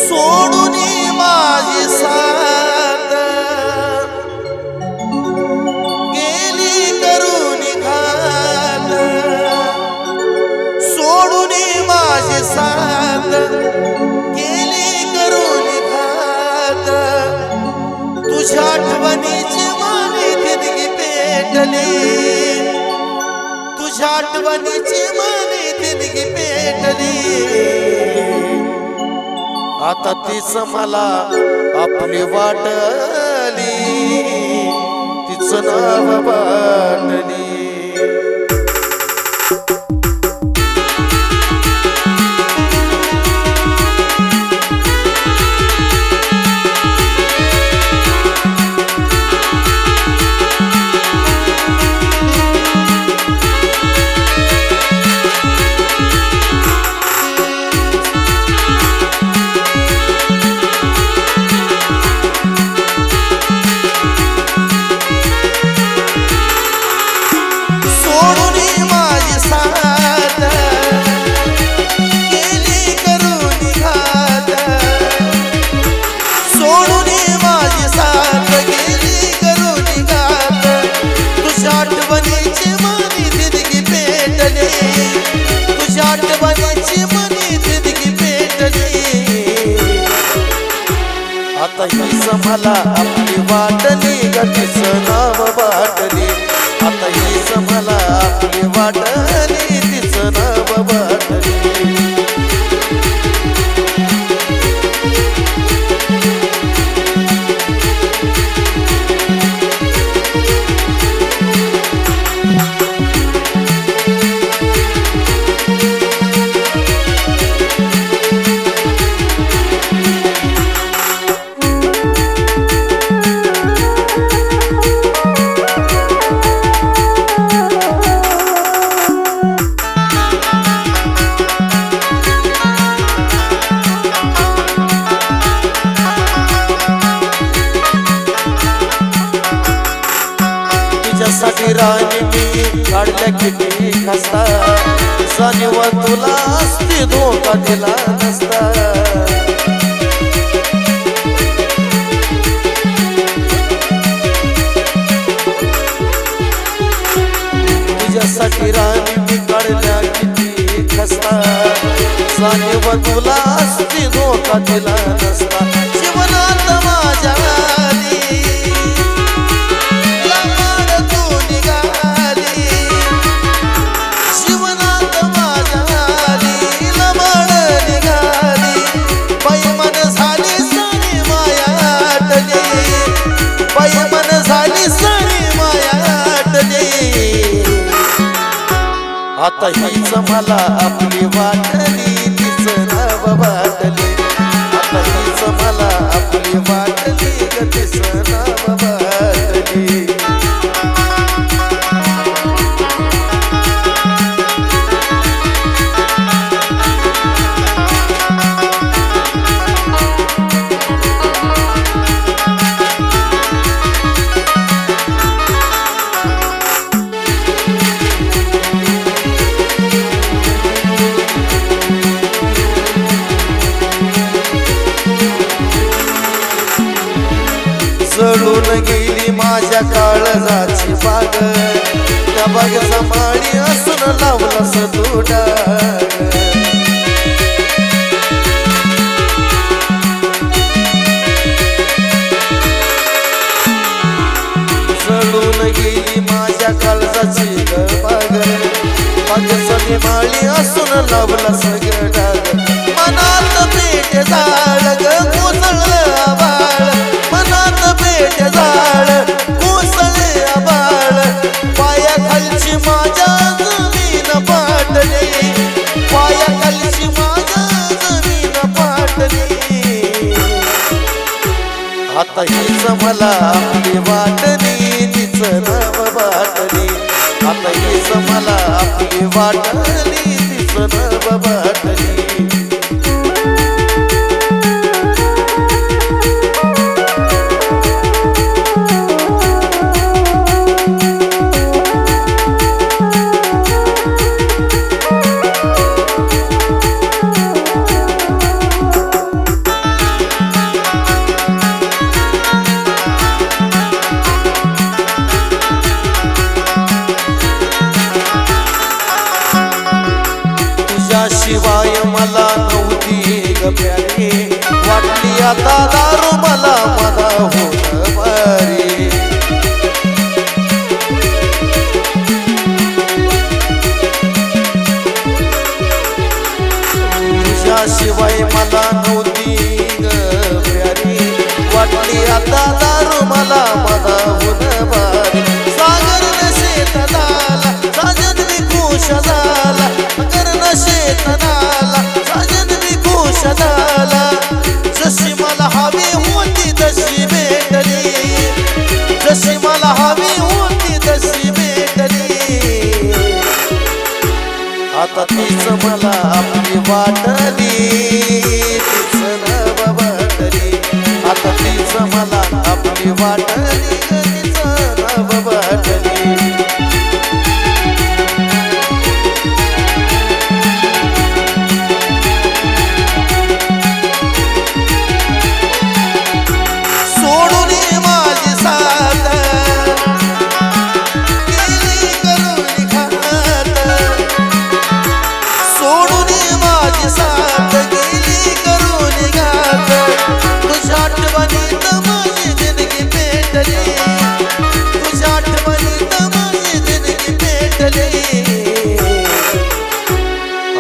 सोडून माझी साथ गेली करून घात, सोडून माझी साथ गेली करून घात, तुझ्या आठवणीची माने तितकी पेटली, तुझ्या आठवणीची माने तितकी पेटली, आता तीच मला आपली वाटली, तिचं नाव वाटली. आता हीच मला आपली वाटली ग तिचं नाव वाटली, आता हीच मला आपली वाटली तिचं नाव वाटली. तुझ्यासाठी राणी मी काढल्या किती खस्ता, जाणीव तुला असती धोका दिला नसता. तुझ्यासाठी राणी मी काढल्या किती खस्ता, जाणीव तुला असती धोका दिला नसता. जीवनात माझ्या आता हीच मला आपली वाटली तिचं नाव वाटली, आता हीच मला आपली वाटली ग तिचं नाव वाटली. जळून गेली माझ्या काळजाची बाग, त्या बागेचा माळी असून लावलास तू डाग. जळून गेली माझ्या काळजाची बाग, बागेचा माळी असून लावलास डाग. मनात पेट झाड ग कोसळलं आभाळ, मनात पेट झाड कोसळले आभाळ, पायाखालची माझ्या जमीन पाटली, पायाखालची माझ्या जमीन पाटली. आता हीच मला आपली वाटली तिचं नाव वाटली, आता हीच मला आपली वाटली तिचं नाव वाटली. तुझ्याशिवाय मला नव्हती ग प्यारी, वाटली आता दारू मला मला होत बरी. तुझ्याशिवाय मला नव्हती ग प्यारी, वाटली आता दारू मला मला होत बरी. सागर नशेत झाला साजन मी खुश झाला, सागर नशेत झाला साजन मी खुश झाला. जशी मला हवी होती तशी भेटली, जशी मला हवी होती तशी भेटली. आता तीच मला आपली वाटली, तीच नव वाटली. आता तीच मला आपली वाटली, तीच नव वाटली.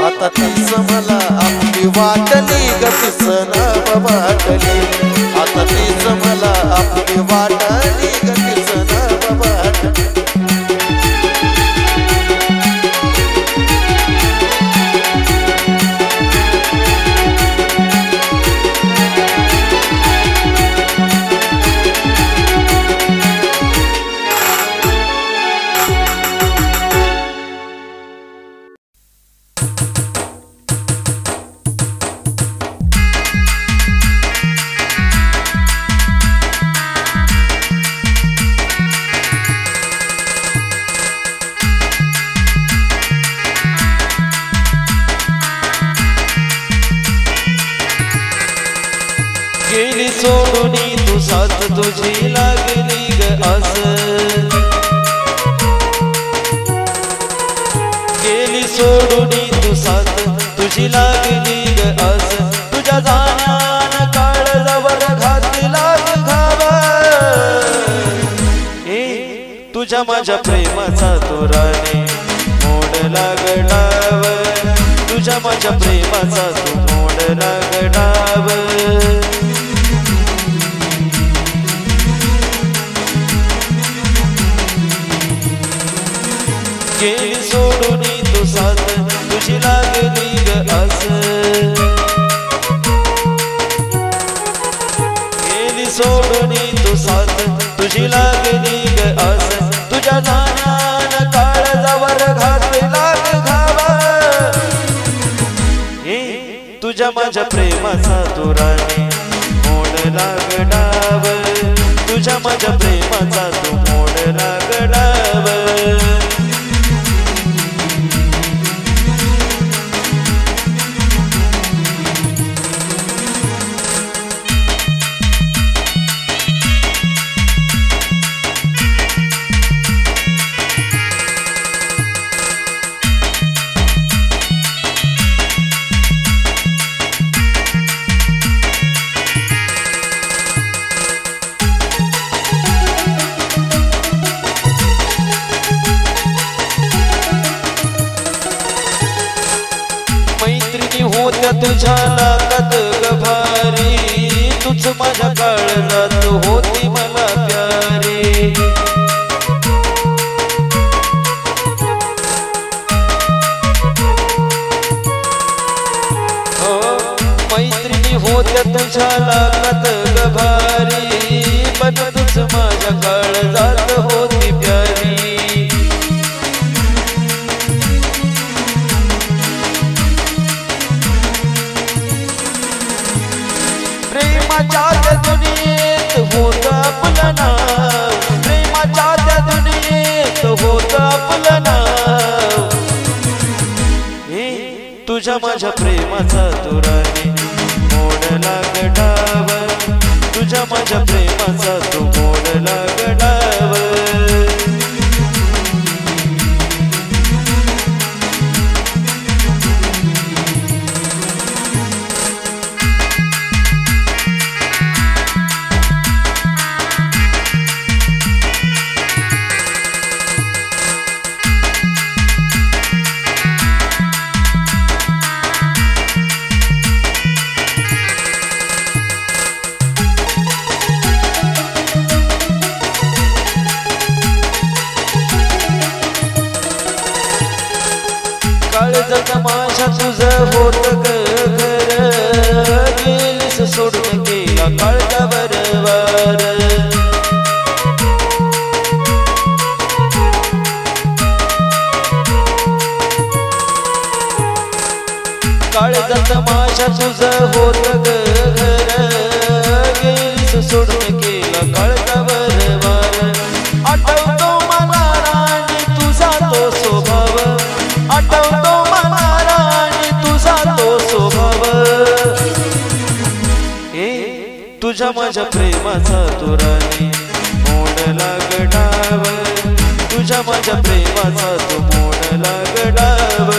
आता तीच मला आपली वाटली ग तीच नव वाटली. आता तीच मला आपली वाटली ग तीच नव वाटली. गेली सोडूनी तू साथ तुझी लागली ग आस, गेली सोडूनी तू साथ तुझी लागली ग आस. तुझ्या जाण्यान काळजावर घातला घावा, तुझ्या माझ्या प्रेमाचा तोराने मोडला गडाव, तुझ्या माझ्या प्रेमाचा तू मोडला गडाव. गेली सोडूनी तू साथ तुझी लागली ग आस, गेली सोडूनी तू साथ तुझी लागली ग आस. तुझ्या जाण्यान काळजावर घातला घावा, तुझ्या माझ्या प्रेमाचा तोराने मोडला गडाव, तुझ्या माझ्या प्रेमाचा तू मोडला गडाव. होत्या तुझ्या नाकात गभारी, तुझ माझ्या काळजात होती मला प्यारी. हो मैत्रिणी होत्या तुझ्या नाकात गभारी, पण तुझ माझ्या काळजात होती प्यारी. प्रेमाच्या त्या दुनियेत होत आपलं नाव, प्रेमाच्या त्या दुनियेत होत आपलं नाव. तुझ्या माझ्या प्रेमाचा तोराने मोडला गडाव, तुझ्या माझ्या प्रेमाचा तू मोडला गडाव. तुझं होत ग घर गेलीस सोडून गेला काळजा बरवार काळजात माझ्या तुझं होत ग घर गेलीस सोडून गेला काळजा बरवार आठवतो मला राणी तुझा तो स्वभाव आठवतो मला राणी तुझा तो स्वभाव तुझ्या माझ्या प्रेमाचा तो राणी मोडला गडाव तुझ्या माझ्या प्रेमाचा तो मोडला गडाव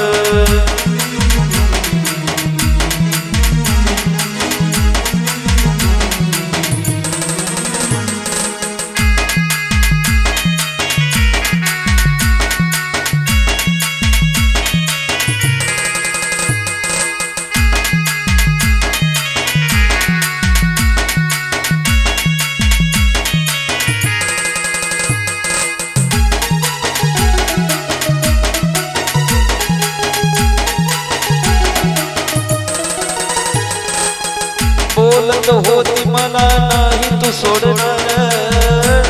बोलत होती मला नाही तू सोडणार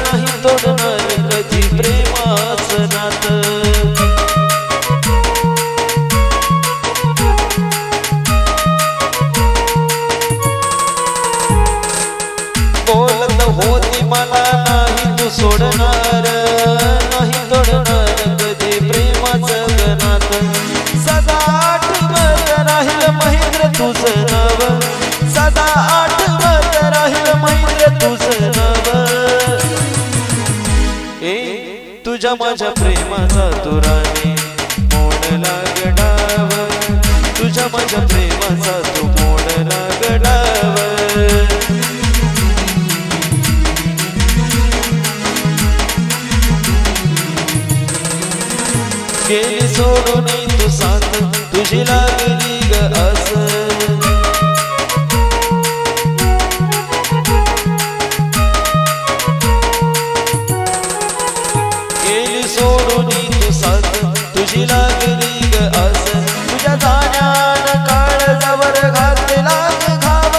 नाही तोडणार कधी प्रेमाचं नातं बोलत होती मला नाही तू सोडणार नाही तोडणार कधी प्रेमाचं नातं सदा आठवत राहील महेंद्र तुझं नाव सदा आठवत राहील महेंद्र तुझं नाव तुझ्या माझ्या प्रेमाचा तो राणी मोडला गडाव तुझ्या माझ्या प्रेमाचा तो मोडला गडाव गेली सोडून तू साथ तुझी लागली ग असं सोडून तू साथ तुझी लागली ग आस तुझ्या जाण्यान काळजावर घातला घाव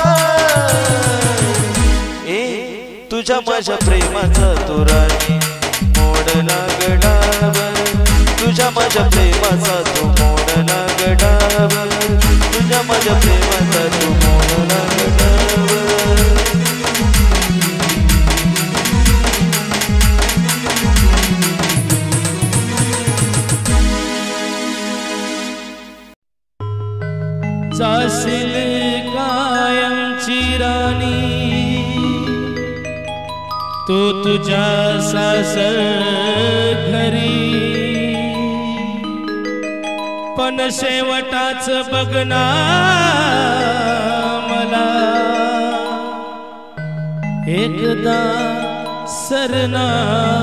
तुझ्या माझ्या प्रेमाचा तो राणी मोडला गडाव तुझ्या माझ्या प्रेमाचा तो मोडला गडाव तुझ्या माझ्या प्रेमाचा तो मोडला गडाव जाशील कायमची राणी तू तुझ्या सासर घरी पण शेवटाच बघना मला एकदा सरनावरी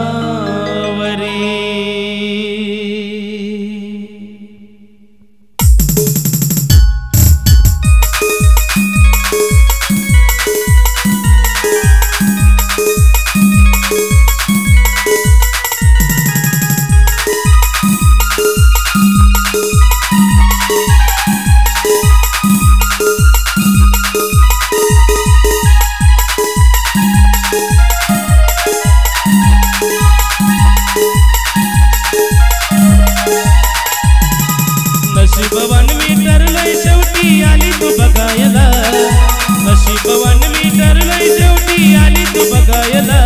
नशीबवान मी ठरलंय शेवटी आली तू बघायला नशीबवान मी ठरलंय शेवटी आली तू बघायला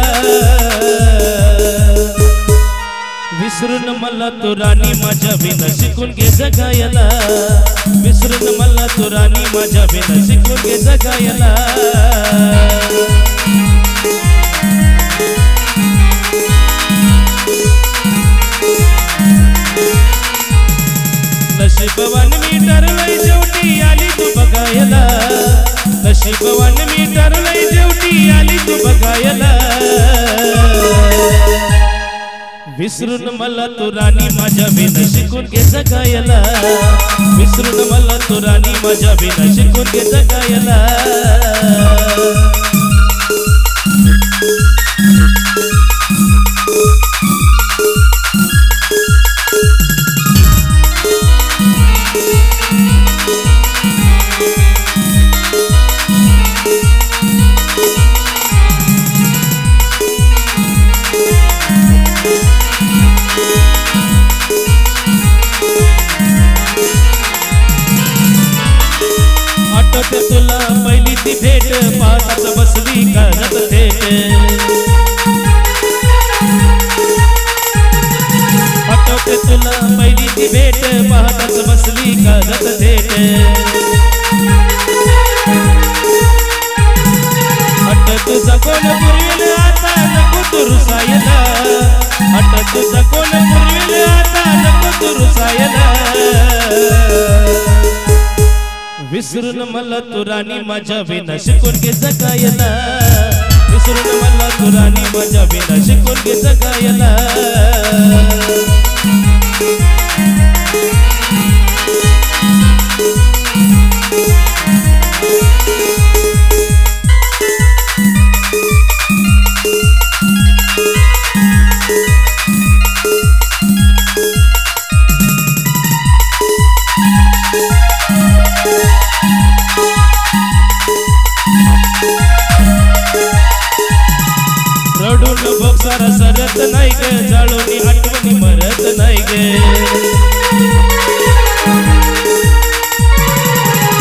विसरून मला तू राणी माझ्या बिना शिकून घे जगायला विसरून मला तू राणी माझ्या बिना शिकून घे जगायला नशीबवान मी ठरलंय शेवटी आली तू बघायला नशीबवान मी ठरलंय शेवटी आली तू बघायला विसरून मला तू राणी माझ्या बिना शिकून घे जगायला विसरून मला तू राणी माझ्या बिना शिकून घे जगायला तुला पहिली ती भेट पाहताच बसली काळजात थेट आठवते तुला पहिली ती भेट पाहताच बसली काळजात थेट हट्ट तुझा कोण पुरविल आता नको तू रुसायला हट्ट तुझा कोण पुरविल आता नको तू रुसायला विसरून मला तू राणी माझ्या विना शिकून घे जगायला विसरून मला तू राणी माझ्या विना शिकून घे जगायला रडून बघ सारा सरत नाही ग जाळूनी आठवणी मरत नाही ग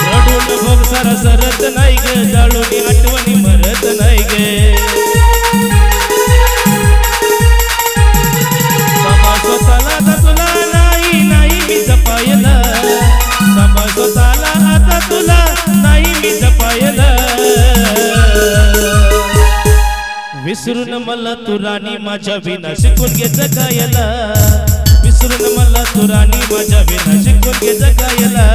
रडून बघ सारा सरत नाही ग जाळूनी आठवणी मरत नाही ग सांभाळ स्वतःला आता तुला नाही नाही मी जपायला सांभाळ स्वतःला आता तुला नाही मी जपायला विसरून मला तू राणी माझ्या विना शिकून घे जगायला विसरून मला तू राणी माझ्या विना शिकून घे जगायला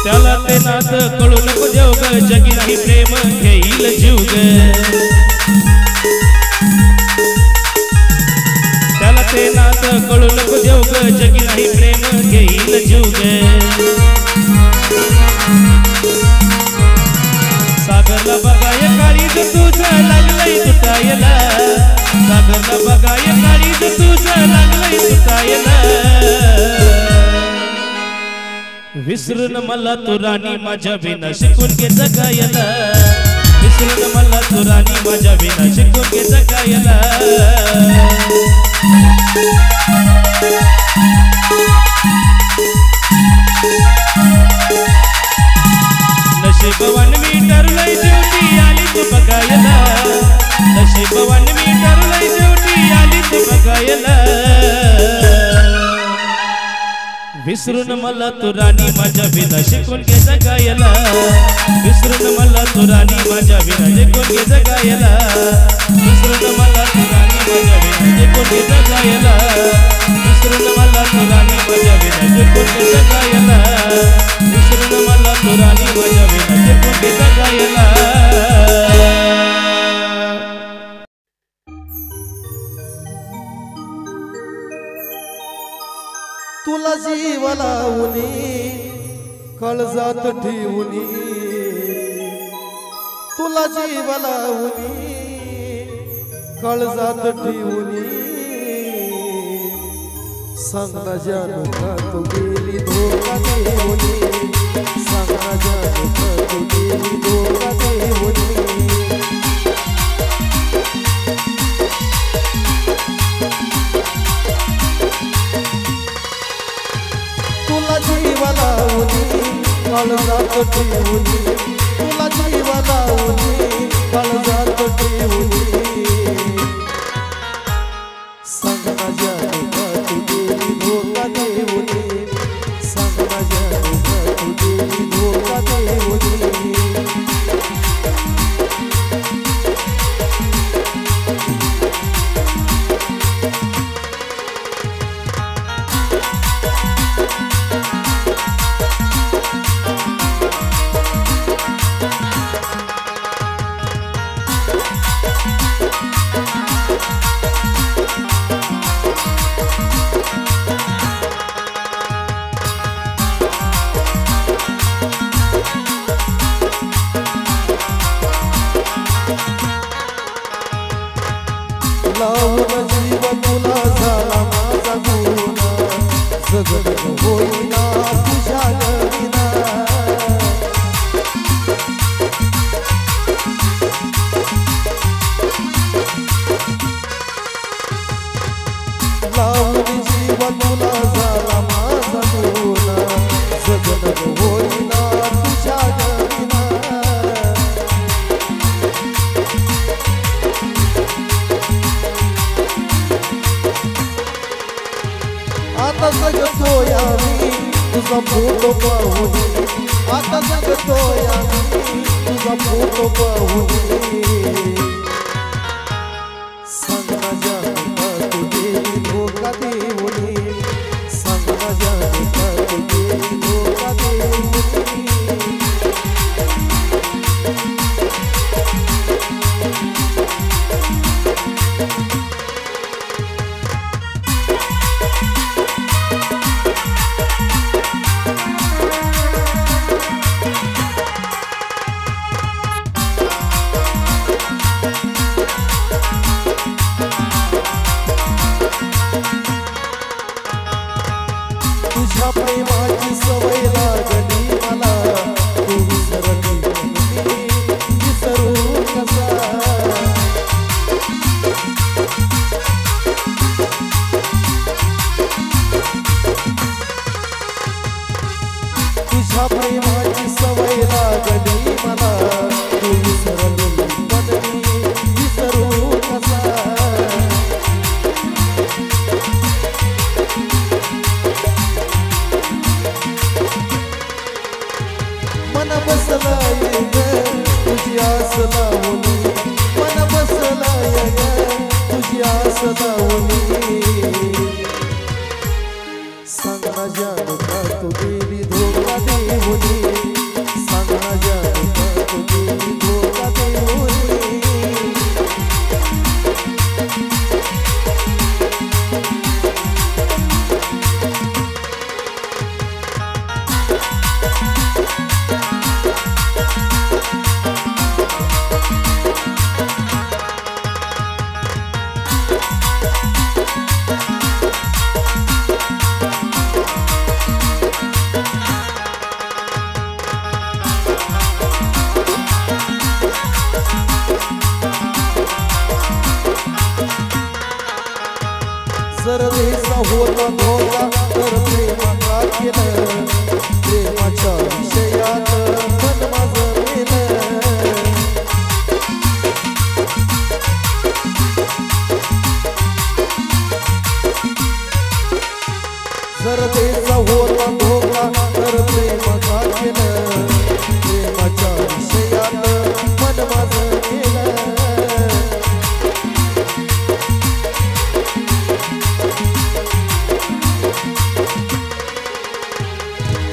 त्याला ते नात कळू नको देव ग जगी नाही प्रेम घेईल जीव ग त्याला ते नात कळू नको देव ग जगी नाही प्रेम घेईल जीव ग सागरला बघाय काळीज तुझं लागलंय तुटायला सागरला बघाय काळीज तुझं लागलंय तुटायला विसरून मला तू राणी माझ्या विना शिकून घे जगायला विसरून मला तू राणी माझ्या विना शिकून घे जगायला नशीबवान मी ठरलंय शेवटी आली तू बघायला नशीबवान मी ठरलंय शेवटी आली तू बघायला विसरून मला तू राणी माझ्या विना शिकून घे जगायला विसरून मला तू राणी माझ्या विना शिकून घे जगायला विसरून मला तू राणी माझ्या विना शिकून घे जगायला विसरून मला तू राणी माझ्या विना शिकून घे जगायला विसरून मला तू राणी माझ्या विना शिकून घे जगायला तुला जीव लावूनी काळजात ठेवूनी तुला जीव लावूनी काळजात ठेवूनी सांग ना जानू का तू गेली धोका देऊनी सांग ना जानू का तू गेली धोका देऊनी तुला जीव लावूनी काळजात ठेवूनी तुला जीव लावूनी काळजात ठेवूनी सांग ना जानू का तू गेली धोका देऊनी सांग ना जानू का तू गेली धोका देऊनी लावून जीव तुला झाला माझा गुन्हा जगत होईना तुझ्या विना लावून जीव तुला झाला माझा गुन्हा जगत होईना तुझ्या विना आता जगतोय आम्ही तुझा फोटो पाहून आता जगतोय आम्ही तुझा फोटो पाहून सांग ना जाने का तू गेली धोका देऊन सांग ना जाने का तू गेली धोका देऊन तुझ्या प्रेमाची सवय लागली मला तू विसरली विसरू कसा तुझ्या प्रेमाची सवय लागली मला तू विसरली पण मी विसरू कसा मन बसलाय ग तुझी आस लावली मन बसलाय ग तुझी आस लावली सांग ना जाने का तू गेली धोका देऊन सांग ना जाने का तू गेली धोका देऊन जर वेसा होता धोका तर प्रेमाचा केलं प्रेमाच्या विषयात मन माझं गेलं जर वेसा होता धोका तर प्रेमाचा केलं प्रेमाच्या विषयात मन माझं गेलं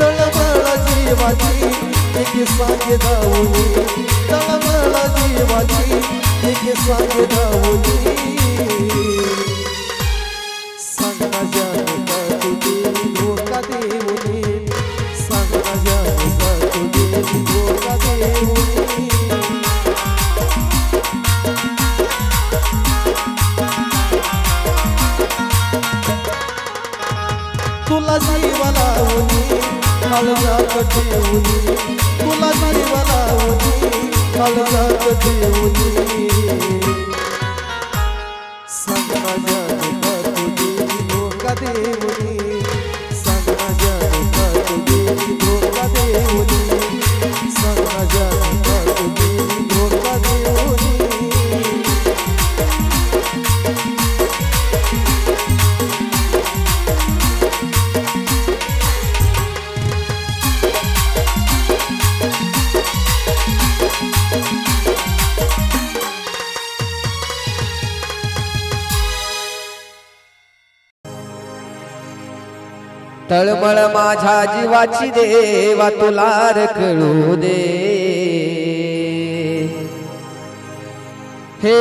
तळमळा जीवाची एक सांगे धावली तळमळा जीवाची एक सांगे धावली सांग ना जाने का तू गेली धोका देऊन सांग ना जाने का तू गेली धोका देऊन तुला जीवा लावली काळजात ठेवली तुला जीवा लावली काळजात ठेवली सांग ना जाने का तू गेली धोका देऊन सांग ना जाने का तू गेली धोका देऊन सांग ना जाने का तू गेली धोका देऊन तळमळ माझ्या जीवाची देवा तुला कळू दे हे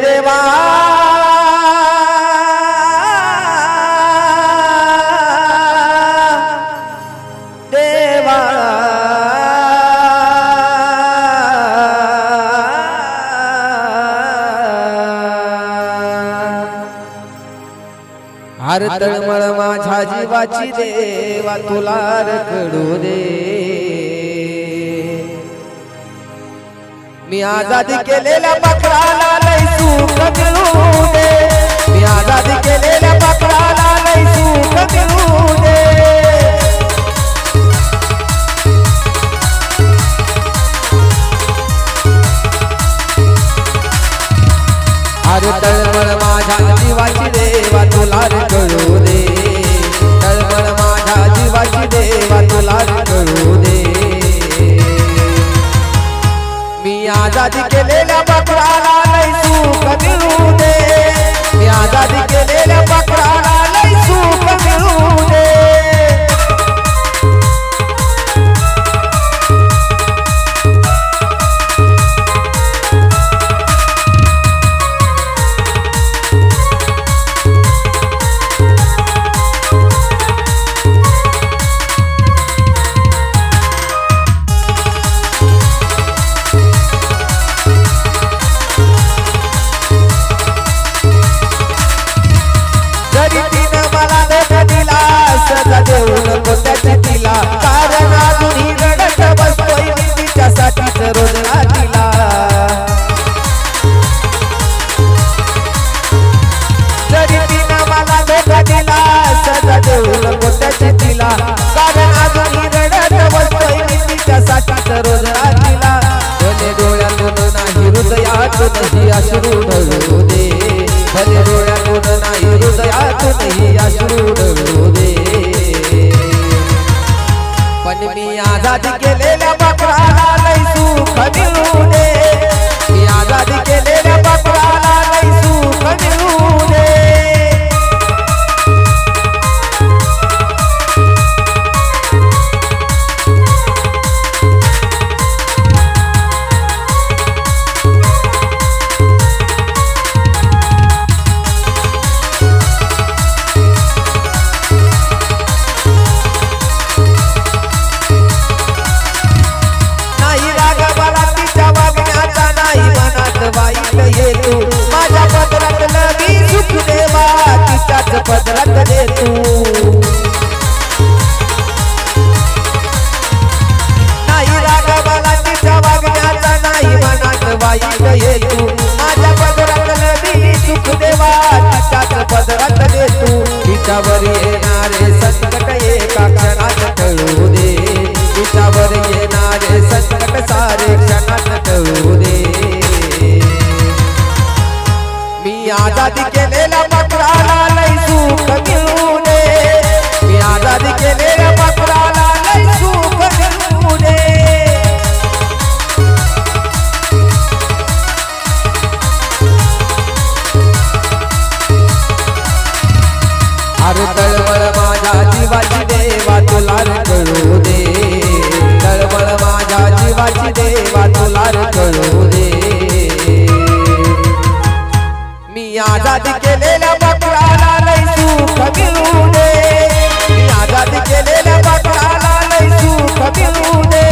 देवा देवा अरे तळमळ माझ्या जीवाची देवा तुला रखडू दे मी आजादी केलेल्या पाखराला लय सुख मिळू दे मी आजादी केलेल्या पाखराला लय सुख मिळू दे अरे तळमळ माझ्या जीवाची देवा तुला कळू दे तळमळ माझ्या जीवाची देवा तुला कळू दे मी आजादी केलेल्या पाखराला लय सुख मिळू दे मी आजादी केलेल्या पाखराला लय सुख मिळू दे सजा देऊ नको त्याची तिला कारण अजूनही रडत बसतोय मी तिच्यासाठीच रोज रात्रीला जरी तिनं मला धोका दिला सजा देऊ नको त्याची तिला कारण अजूनही रडत बसतोय मी तिच्यासाठीच रोज रात्रीला भले डोळ्यातून नाही हृदयातूनही अश्रू ढळू दे भले डोळ्यातून नाही हृदयातूनही अश्रू ढळू दे पण मी आजादी केलेल्या पाखराला लय सुख मिळू दे मी आजादी केलेल्या पाखराला लय सुख मिळू दे वाईट ये तू माझ्या पदरात लगी सुख देवा तिच्याच पदरात दे तू नाही राग मला तिच्या वागण्याचा नाही मनात वाईट ये तू माझ्या पदरात लगी सुख देवा तिच्याच पदरात दे तू तिच्यावर येणारे संकट एका क्षणात टळू दे तिच्यावर येणारे संकट सारे क्षणात टळू दे मी आजादी केलेल्या पाखराला लय सुख मिळू दे मी आजादी केलेल्या पाखराला लय सुख मिळू दे अरे तळमळ माझ्या जीवाची देवा तुला कळू दे तळमळ माझ्या जीवाची देवा तुला कळू दे मी आजादी केलेल्या पाखराला लय सुख मिळू दे मी आजादी केलेल्या पाखराला लय सुख मिळू दे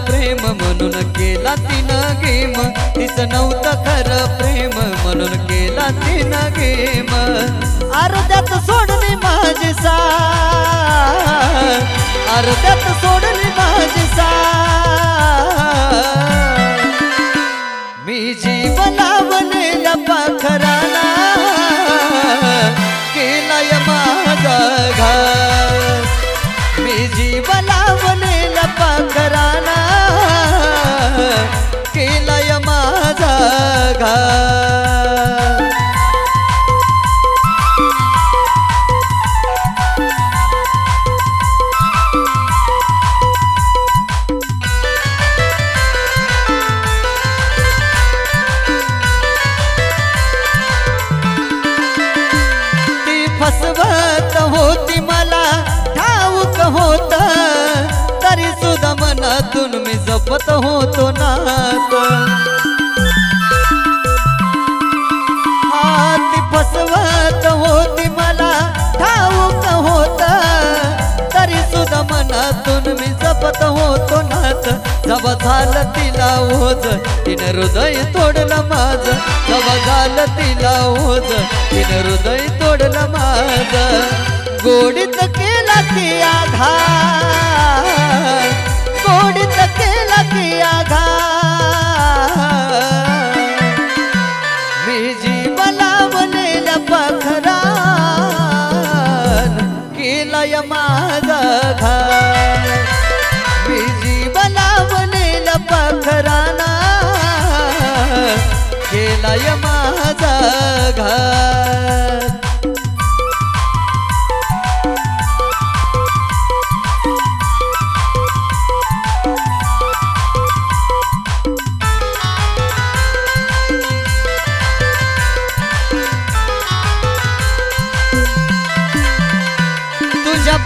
प्रेम म्हणून केला तिनं गेम तिचं नव्हतं खरं प्रेम म्हणून केला तिनं गेम अर्ध्यात सोडली माझी साथ अर्ध्यात सोडली माझी साथ मी जीव लावलेल्या पाखराला केलाय माझा घात मी जीव लावलेल्या पाखराला केलाय माझा घात मनातून मी जपत होतो नात ती फसवत होती मला ठाऊक होत तरी सुद्धा मनातून मी जपत होतो नात जब झालं तिला ओझ तिनं हृदय तोडलं माझं जब झालं तिला ओझ तिनं हृदय तोडलं माझं गोडीत केला की आघात गोडीत केला की आघात मी जीव लावलेल्या पाखरान केलाय माझा घात मी जीव लावलेल्या पाखराना केलाय माझा घात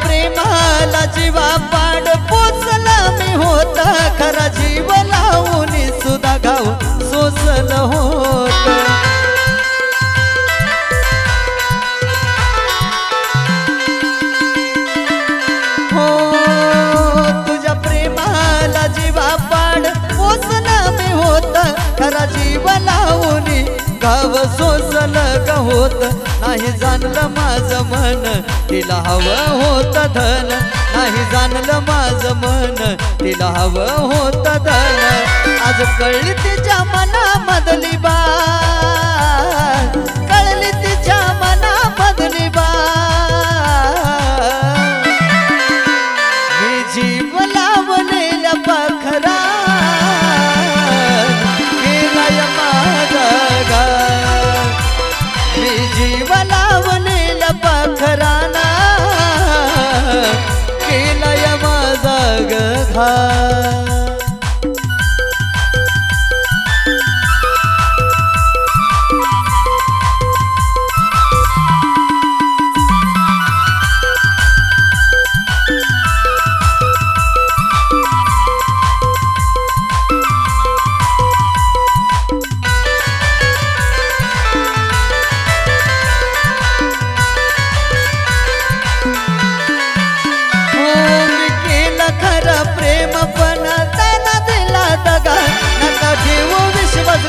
प्रेमाला जीवा पाड पोचला मी होता खरा जीव लावून सुद्धा गाव सोसल होत हो तुझ्या प्रेमाला जीवा पाड पोचला मी होता खरा जीव लावून गाव सोसल का होत नाही जाणलं माझं मन तिला हवं होत धन नाही जाणलं माझं मन तिला हवं होत धन आज कळली तिच्या मनामधली बात कळली तिच्या मनामधली बात मी जीव लावलेल्या पाखरा केलाय माझा घात मी जीव लावलेल्या पाखराना केलाय माझा घात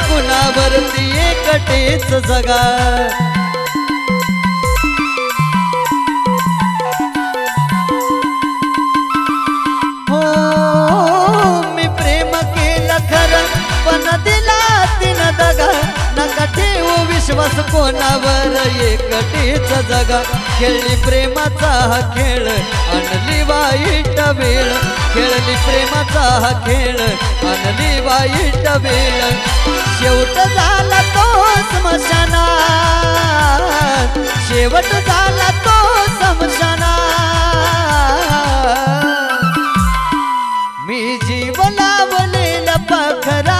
कुणावरती एकटेच जगा हो मी प्रेम केलं खरं पण दिला तिनं दगा नका ठेवू विश्वास कोणावर एकटेच जगा खेळली प्रेमाचा हा खेळ आणली वाईट वेळ खेळली प्रेमाचा हा खेळ आणली वाईट वेळ शेवट झाला तो स्मशानात शेवट झाला तो स्मशानात मी जीव लावलेल्या पाखरान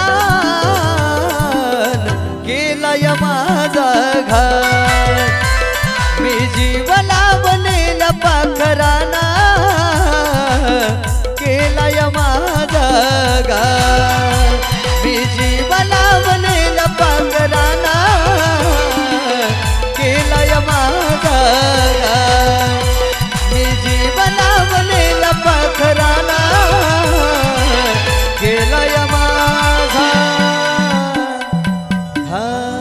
केलाय माझा घात मी जीव लावलेल्या पाखराना केलाय माझा घात मी जीव लावलेल्या पाखराना केलाय माझा घात मी जीव लावलेल्या पाखराना केलाय माझा घात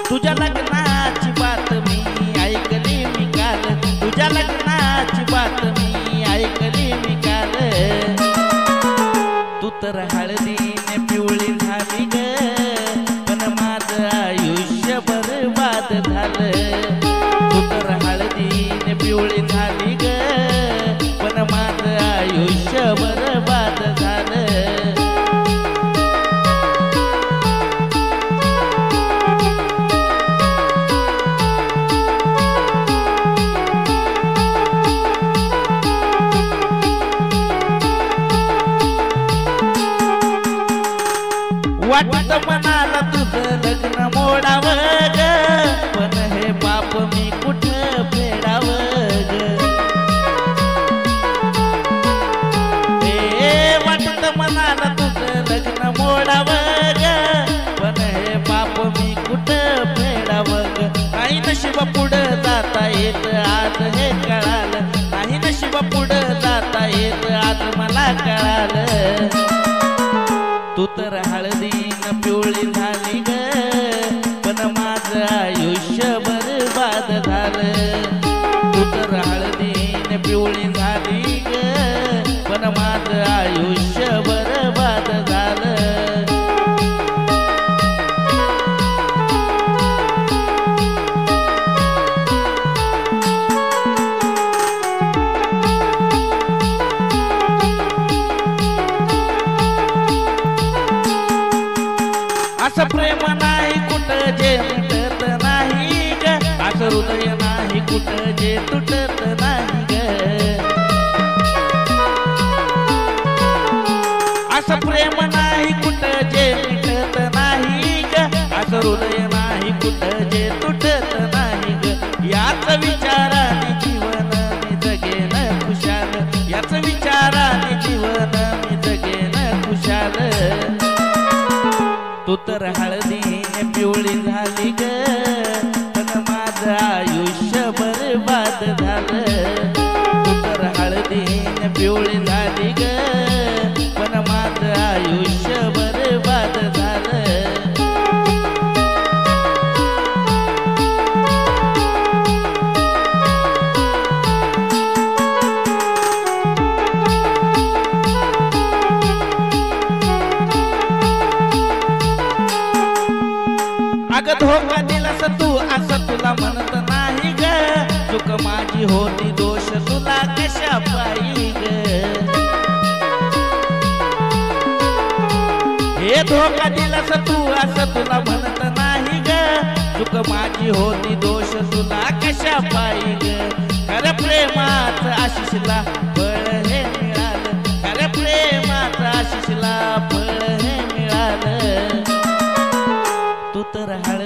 तुझ्या लग्नाची बातमी ऐकली मी काल तुझ्या लग्नाची बातमी ऐकली मी काल तू तर हळदीने पिवळी झाली ग पण माझं आयुष्य बरबाद झालं तू तर हळदीने पिवळी झाली ग पण माझं आयुष्य बरबाद झालं वाटत मनाला तुझं लग्न मोडावं ग पण हे पाप मी कुठं फेडावं ग हे वाटत मनाला तुझं लग्न मोडावं ग पण हे पाप मी कुठं फेडावं ग नाही नशिबा पुढं जाता येत आज हे कळालं नाही नशिबा पुढं जाता येत आज मला कळालं तू तर हळदीन पिवळी झाली ग पण माझं आयुष्य बरबाद झालं तू तर हळदीन पिवळी झाली ग पण माझं आयुष्य बरबाद झालं असं प्रेम नाही कुठं जे मिटत नाही ग असं हृदय नाही कुठं जे तुटत नाही ग असं प्रेम नाही कुठं जे मिटत नाही ग असं हृदय नाही कुठं जे तुटत नाही ग याच विचाराने जीवन मी जगेन खुशाल याच विचाराने जीवन मी जगेन खुशाल तू तर हळदीने पिवळी झाली ग पण माझं आयुष्य बरबाद झालं तू तर हळदीने पिवळी झाली ग पण माझं आयुष्य बरबाद झालं अग धोका दिलास तू असं तुला म्हणत नाही ग चूक माझी होती दोष तुला कशा पायी ग हे धोका दिलास तू असं तुला म्हणत नाही ग चूक माझी होती दोष तुला कशा पायी ग खरं प्रेमात आशिषला फळ हे मिळालं खरं प्रेमात आशिषला फळ हे मिळालं तू तर हळ